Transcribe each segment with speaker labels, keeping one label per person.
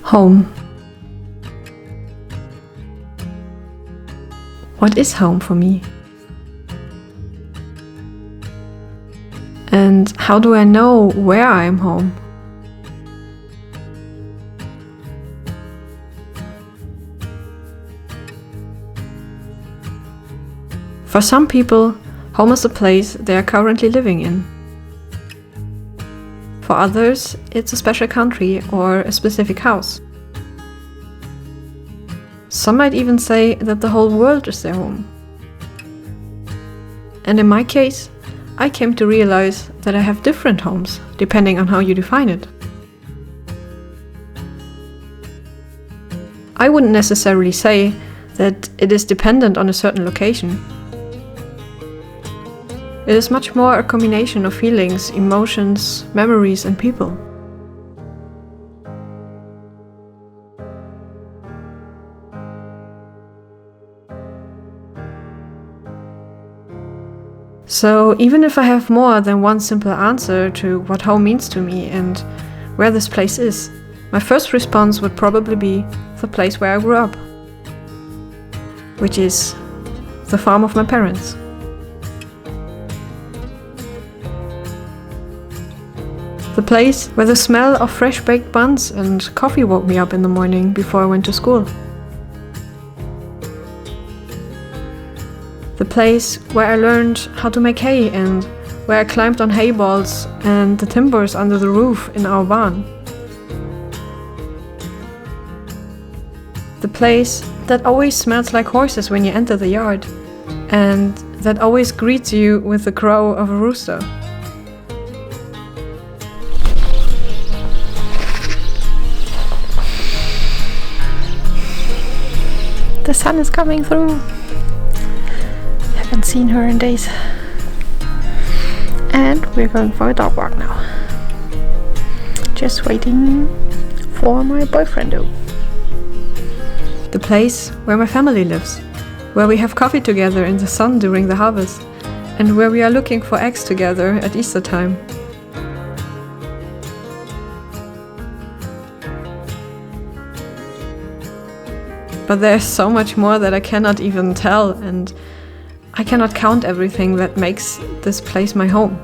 Speaker 1: Home. What is home for me? And how do I know where I am home? For some people, home is the place they are currently living in. For others, it's a special country or a specific house. Some might even say that the whole world is their home. And in my case, I came to realize that I have different homes, depending on how you define it. I wouldn't necessarily say that it is dependent on a certain location. It is much more a combination of feelings, emotions, memories, and people. So even if I have more than one simple answer to what home means to me and where this place is, my first response would probably be the place where I grew up, which is the farm of my parents. The place where the smell of fresh baked buns and coffee woke me up in the morning before I went to school. The place where I learned how to make hay and where I climbed on hay balls and the timbers under the roof in our barn. The place that always smells like horses when you enter the yard and that always greets you with the crow of a rooster. The sun is coming through. Haven't seen her in days. And we're going for a dog walk now. Just waiting for my boyfriend though. The place where my family lives, where we have coffee together in the sun during the harvest, and where we are looking for eggs together at Easter time. But there's so much more that I cannot even tell, and I cannot count everything that makes this place my home.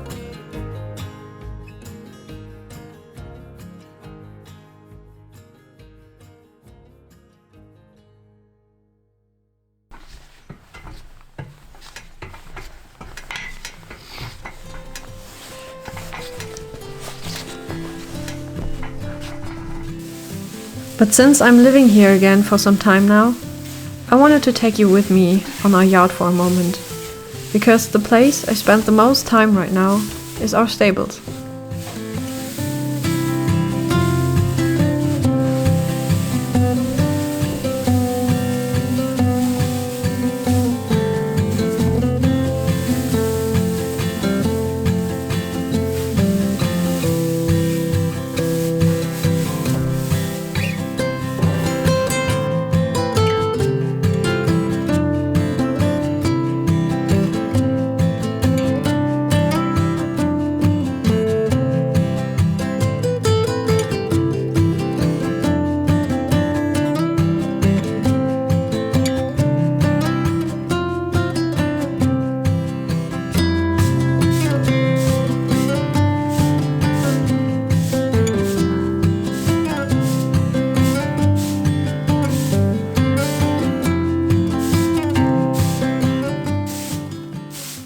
Speaker 1: But since I'm living here again for some time now, I wanted to take you with me on our yard for a moment, because the place I spend the most time right now is our stables.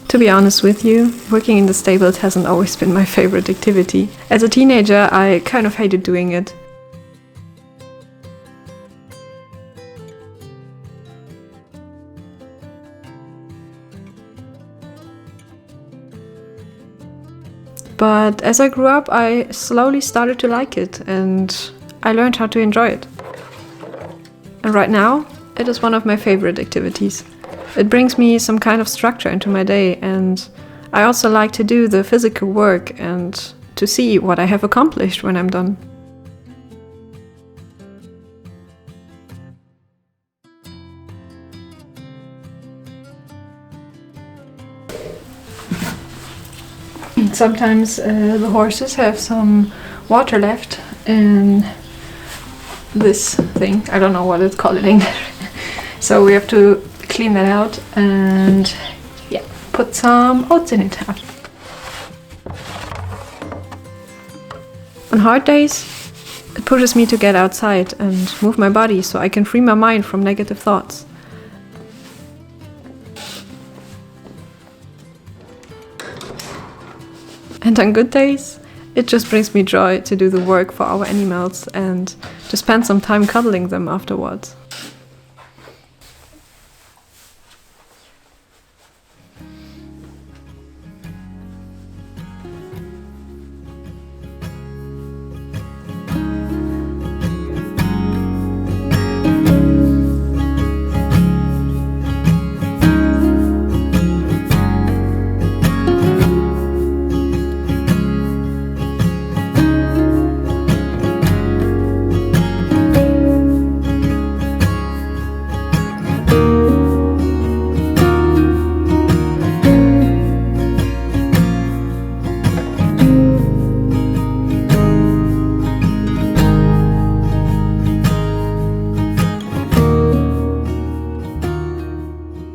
Speaker 1: To be honest with you, working in the stables hasn't always been my favorite activity. As a teenager, I kind of hated doing it. But as I grew up, I slowly started to like it, and I learned how to enjoy it. And right now, it is one of my favorite activities. It brings me some kind of structure into my day, and I also like to do the physical work and to see what I have accomplished when I'm done. Sometimes the horses have some water left, and this thing. I don't know what it's called in English. So we have to clean that out and yeah, put some oats in it. On hard days, it pushes me to get outside and move my body so I can free my mind from negative thoughts. And on good days, it just brings me joy to do the work for our animals and to spend some time cuddling them afterwards.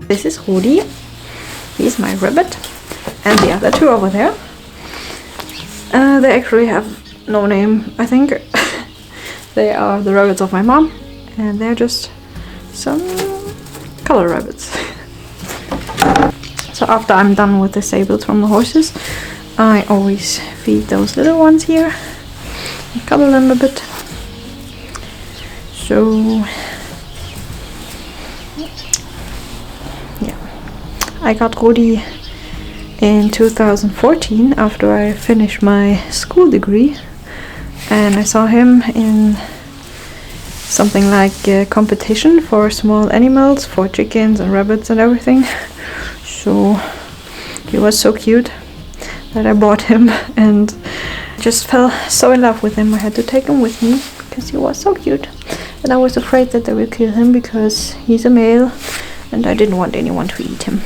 Speaker 1: This is Cody, he's my rabbit, and the other two over there. They actually have no name, I think. They are the rabbits of my mom, and they're just some color rabbits. So after I'm done with the stables from the horses, I always feed those little ones here and cuddle them a bit. So I got Cody in 2014 after I finished my school degree, and I saw him in something like a competition for small animals, for chickens and rabbits and everything. So he was so cute that I bought him and just fell so in love with him. I had to take him with me because he was so cute, and I was afraid that they will kill him because he's a male and I didn't want anyone to eat him.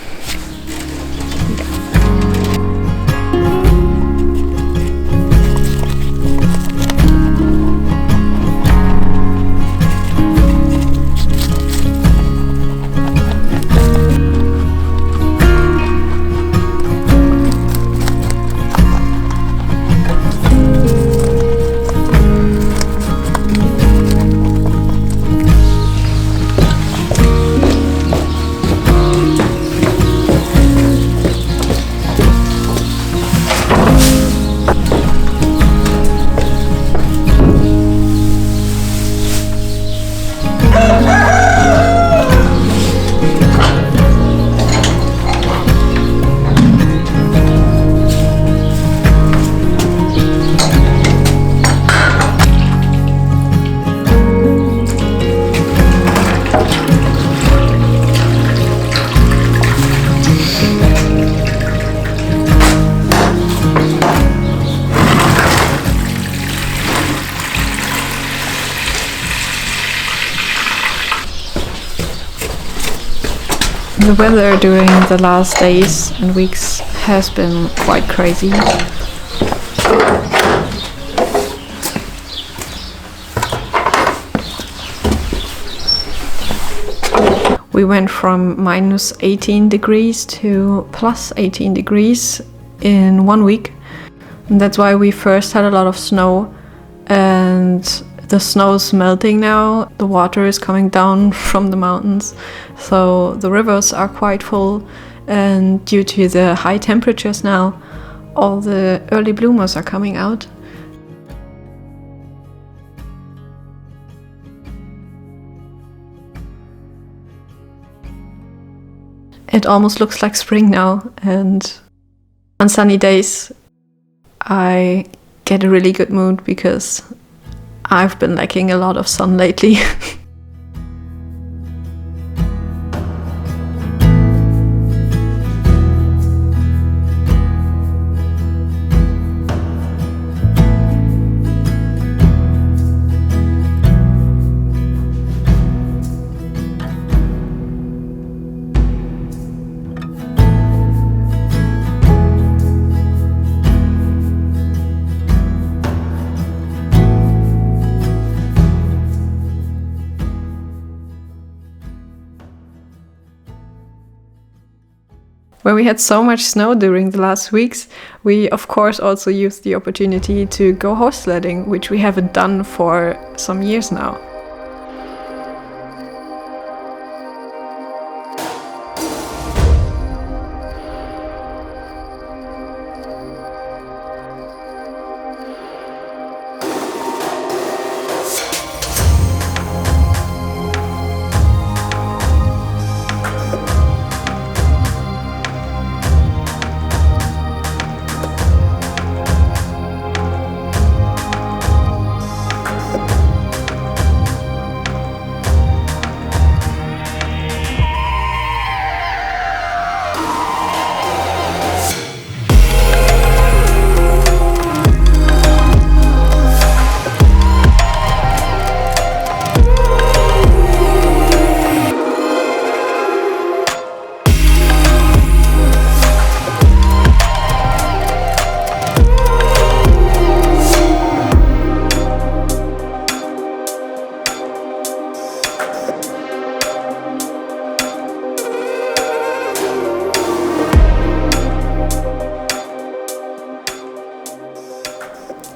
Speaker 1: The weather during the last days and weeks has been quite crazy. We went from minus 18 degrees to plus 18 degrees in 1 week. And that's why we first had a lot of snow, and the snow's melting now. The water is coming down from the mountains, so the rivers are quite full, and due to the high temperatures now, all the early bloomers are coming out. It almost looks like spring now, and on sunny days I get a really good mood because I've been lacking a lot of sun lately. When we had so much snow during the last weeks, we of course also used the opportunity to go horse sledding, which we haven't done for some years now.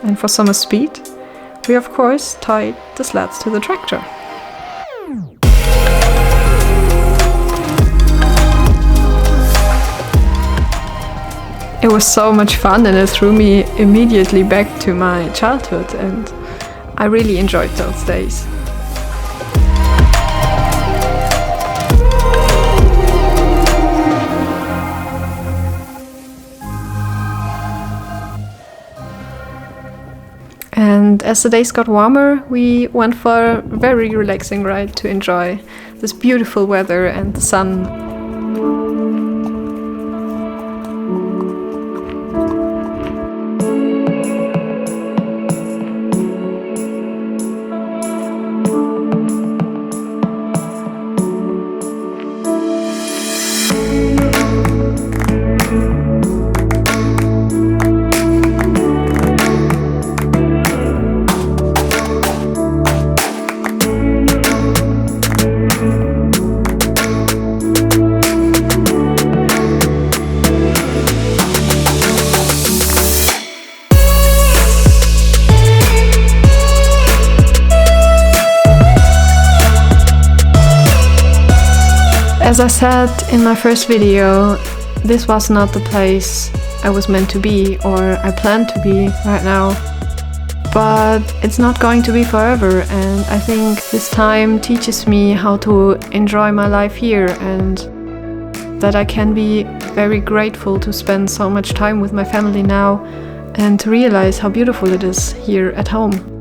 Speaker 1: And for summer speed, we of course tied the sleds to the tractor. It was so much fun and it threw me immediately back to my childhood, and I really enjoyed those days. And as the days got warmer, we went for a very relaxing ride to enjoy this beautiful weather and the sun. As I said in my first video, this was not the place I was meant to be or I plan to be right now. But it's not going to be forever, and I think this time teaches me how to enjoy my life here and that I can be very grateful to spend so much time with my family now and to realize how beautiful it is here at home.